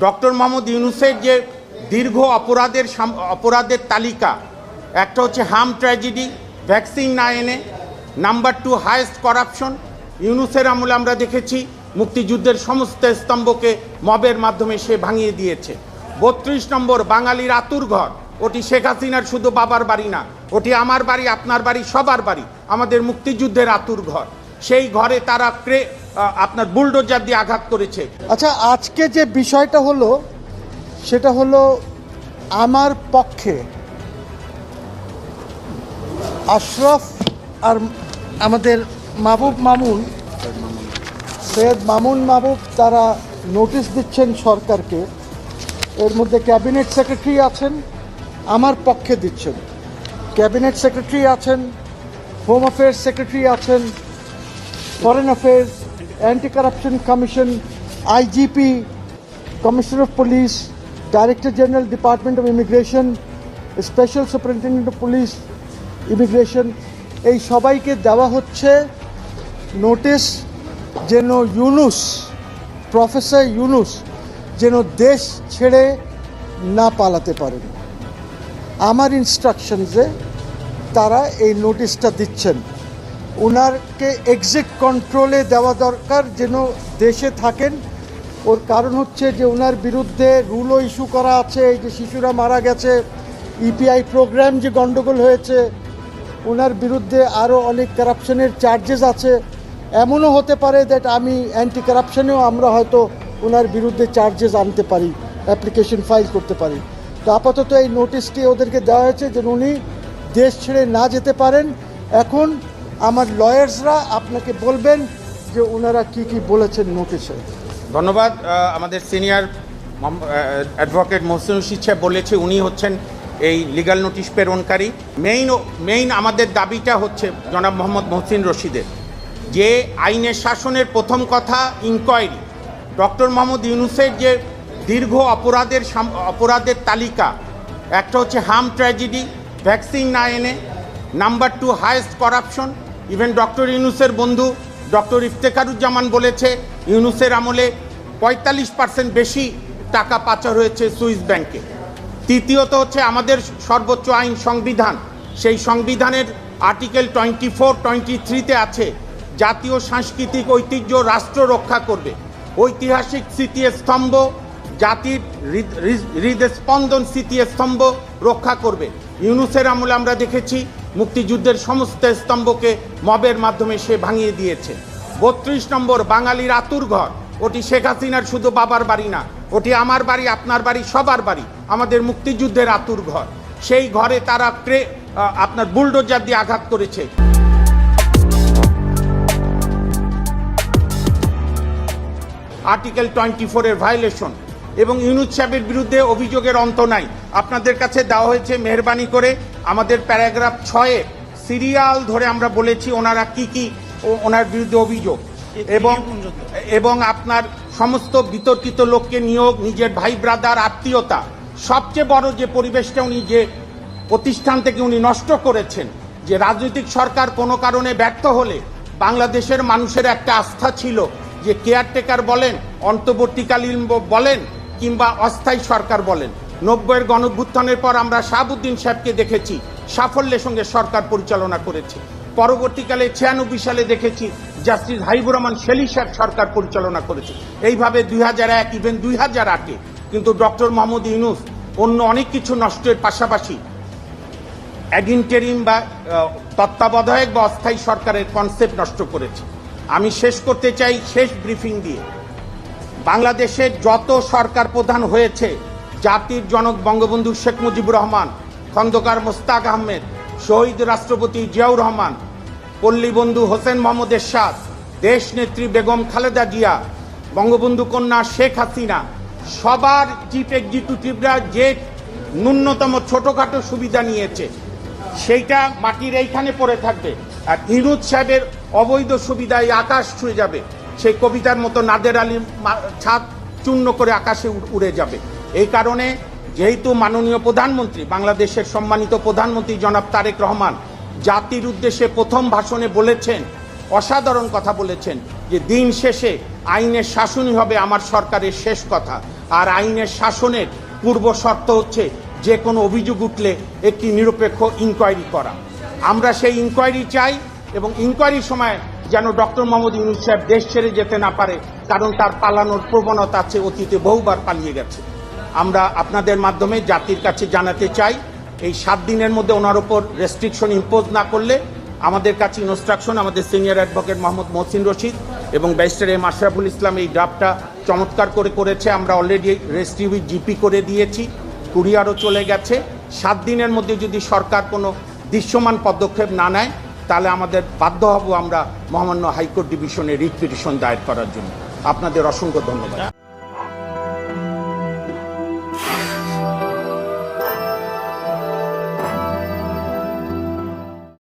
Doctor Mohammad ইউনূসের যে দীর্ঘ অপরাধের তালিকা, একটা হচ্ছে হার্ম ট্র্যাজেডি, ভ্যাকসিন না এনে, নাম্বার 2 হাইয়েস্ট করাপশন। ইউনূসের আমলে আমরা দেখেছি মুক্তিযুদ্ধের সমস্ত স্তম্ভকে মবের মাধ্যমে সে ভাঙিয়ে দিয়েছে। 32 নম্বর বাঙালির আতুর ঘর, ওটি শেখ হাসিনার শুধু বাবার বাড়ি না, ওটি আমার বাড়ি, আপনার বাড়ি, সবার বাড়ি, আমাদের মুক্তিযুদ্ধের আতুর ঘর। সেই ঘরে তারা আপনার বুলডোজার দিয়ে আঘাত করেছে। আচ্ছা, আজকে যে বিষয়টা হলো সেটা হলো আমার পক্ষে আশরাফ আর আমাদের সৈয়দ মামুন মাহবুব তারা নোটিশ দিচ্ছেন সরকারকে। এর মধ্যে ক্যাবিনেট সেক্রেটারি আছেন, আমার পক্ষে দিচ্ছেন। ক্যাবিনেট সেক্রেটারি আছেন, হোম অ্যাফেয়ার্স সেক্রেটারি আছেন, foreign affairs, anti corruption commission, IGP, commissioner of police, director general department of immigration, special superintendent of police immigration, এই সবাইকে দেওয়া হচ্ছে নোটিশ যেন প্রফেসর ইউনূস যেন দেশ ছেড়ে না পালাতে পারেন। আমার ইনস্ট্রাকশনসে তারা এই নোটিশটা দিচ্ছেন। ওনারকে এক্সিট কন্ট্রোলে দেওয়া দরকার, যেন দেশে থাকেন। ওর কারণ হচ্ছে যে ওনার বিরুদ্ধে রুলও ইস্যু করা আছে, এই যে শিশুরা মারা গেছে, ইপিআই প্রোগ্রাম যে গণ্ডগোল হয়েছে, ওনার বিরুদ্ধে আরও অনেক কারাপশনের চার্জেস আছে। এমনও হতে পারে দ্যাট আমি অ্যান্টি কারাপশনেও আমরা হয়তো ওনার বিরুদ্ধে চার্জেস আনতে পারি, অ্যাপ্লিকেশন ফাইল করতে পারি। তো আপাতত এই নোটিশটি ওদেরকে দেওয়া হয়েছে যেন উনি দেশ ছেড়ে না যেতে পারেন। এখন আমার লয়ার্সরা আপনাকে বলবেন যে ওনারা কি কি বলেছেন নোটিশে। ধন্যবাদ। আমাদের সিনিয়র অ্যাডভোকেট মহসিন রশিদ সাহেব বলেছে উনি হচ্ছেন এই লিগ্যাল নোটিশ প্রেরণকারী। মেইন আমাদের দাবিটা হচ্ছে জনাব মোহাম্মদ মহসিন রশিদের, যে আইনের শাসনের প্রথম কথা ইনকোয়ারি। ডক্টর মোহাম্মদ ইউনূসের যে দীর্ঘ অপরাধের তালিকা, একটা হচ্ছে হার্ম ট্র্যাজেডি, ভ্যাকসিন না এনে, number 2 highest corruption. Even doctor ইউনূসের বন্ধু ডক্টর ইফতেখারুজ্জামান বলেছে ইউনূসের আমলে 45% বেশি টাকা পাচার হয়েছে সুইস ব্যাংকে। তৃতীয়ত হচ্ছে আমাদের সর্বোচ্চ আইন সংবিধান, সেই সংবিধানের আর্টিকেল 24-23-তে আছে জাতীয় সাংস্কৃতিক ঐতিহ্য রাষ্ট্র রক্ষা করবে, ঐতিহাসিক স্মৃতিস্তম্ভ, জাতির হৃদস্পন্দন স্মৃতিস্তম্ভ রক্ষা করবে। ইউনূসের আমলে আমরা দেখেছি মুক্তিযুদ্ধের সমস্ত স্তম্ভকে মবের মাধ্যমে সে ভাঙিয়ে দিয়েছে। 32 নম্বর বাঙালির আতুর ঘর, ওটি শেখ হাসিনার শুধু বাবার বাড়ি না, ওটি আমার বাড়ি, আপনার বাড়ি, সবার বাড়ি, আমাদের মুক্তিযুদ্ধের আতুর ঘর। সেই ঘরে তারা আপনার বুলডোজার দিয়ে আঘাত করেছে। আর্টিকেল 24-এর ভায়োলেশন এবং ইউনূস সাহেবের বিরুদ্ধে অভিযোগের অন্ত নাই। আপনাদের কাছে দেওয়া হয়েছে, মেহরবানি করে আমাদের প্যারাগ্রাফ 6-এ সিরিয়াল ধরে আমরা বলেছি ওনারা কি ওনার বিরুদ্ধে অভিযোগ, এবং আপনার সমস্ত বিতর্কিত লোককে নিয়োগ, নিজের ভাই ব্রাদার আত্মীয়তা, সবচেয়ে বড় যে পরিবেশটা উনি যে প্রতিষ্ঠান থেকে উনি নষ্ট করেছেন, যে রাজনৈতিক সরকার কোনো কারণে ব্যর্থ হলে বাংলাদেশের মানুষের একটা আস্থা ছিল যে কেয়ারটেকার বলেন, অন্তর্বর্তীকালীন বলেন, কিংবা অস্থায়ী সরকার বলেন। 90-এর গণঅভ্যুত্থানের পর আমরা শাহাবুদ্দিন সাহেবকে দেখেছি সাফল্যের সঙ্গে সরকার পরিচালনা করেছে। পরবর্তীকালে 96 সালে দেখেছি জাস্টিস হাবিবুর রহমান শেলী সাহেব সরকার পরিচালনা করেছে। এইভাবে 2001, ইভেন 2008-এ কিন্তু ডক্টর মোহাম্মদ ইউনূস অন্য অনেক কিছু নষ্টের পাশাপাশি অ্যাডিনটেরিম বা তত্ত্বাবধায়ক বা অস্থায়ী সরকারের কনসেপ্ট নষ্ট করেছে। আমি শেষ করতে চাই শেষ ব্রিফিং দিয়ে, বাংলাদেশের যত সরকার প্রধান হয়েছে, জাতির জনক বঙ্গবন্ধু শেখ মুজিবুর রহমান, খন্দকার মোস্তাক আহমেদ, শহীদ রাষ্ট্রপতি জিয়াউর রহমান, পল্লীবন্ধু হোসেন মোহাম্মদ এরশাদ, দেশনেত্রী বেগম খালেদা জিয়া, বঙ্গবন্ধু কন্যা শেখ হাসিনা, সবার চিফ এক্সিকিউটিভরা যে ন্যূনতম ছোটোখাটো সুবিধা নিয়েছে সেইটা মাটির এইখানে পড়ে থাকবে। আর ইউনূস সাহেবের অবৈধ সুবিধায় আকাশ ছুঁয়ে যাবে, সেই কবিতার মতো নাদের আলী ছাদ চূর্ণ করে আকাশে উড়ে যাবে। এই কারণে যেহেতু মাননীয় প্রধানমন্ত্রী, বাংলাদেশের সম্মানিত প্রধানমন্ত্রী জনাব তারেক রহমান জাতির উদ্দেশ্যে প্রথম ভাষণে বলেছেন, অসাধারণ কথা বলেছেন, যে দিন শেষে আইনের শাসনই হবে আমার সরকারের শেষ কথা। আর আইনের শাসনের পূর্ব শর্ত হচ্ছে যে কোনো অভিযোগ উঠলে একটি নিরপেক্ষ ইনকোয়ারি করা। আমরা সেই ইনকোয়ারি চাই এবং ইনকোয়ারির সময় যেন ডক্টর মোহাম্মদ ইউনূস সাহেব দেশ ছেড়ে যেতে না পারে, কারণ তার পালানোর প্রবণতা আছে, অতীতে বহুবার পালিয়ে গেছে। আমরা আপনাদের মাধ্যমে জাতির কাছে জানাতে চাই এই 7 দিনের মধ্যে ওনার উপর রেস্ট্রিকশন ইম্পোজ না করলে আমাদের কাছে ইনস্ট্রাকশন, আমাদের সিনিয়র অ্যাডভোকেট মোহাম্মদ মহসিন রশিদ এবং ব্যারিস্টার এম আশরাফুল ইসলাম এই ড্রাফটটা চমৎকার করেছে। আমরা অলরেডি রেজিস্ট্রি উইথ জিপি করে দিয়েছি, কুরিয়ারও চলে গেছে। 7 দিনের মধ্যে যদি সরকার কোনো দৃশ্যমান পদক্ষেপ না নেয় তাহলে আমাদের বাধ্য হব আমরা মহামান্য হাইকোর্ট ডিভিশনে রিট পিটিশন দায়ের করার জন্য। আপনাদের অসংখ্য ধন্যবাদ।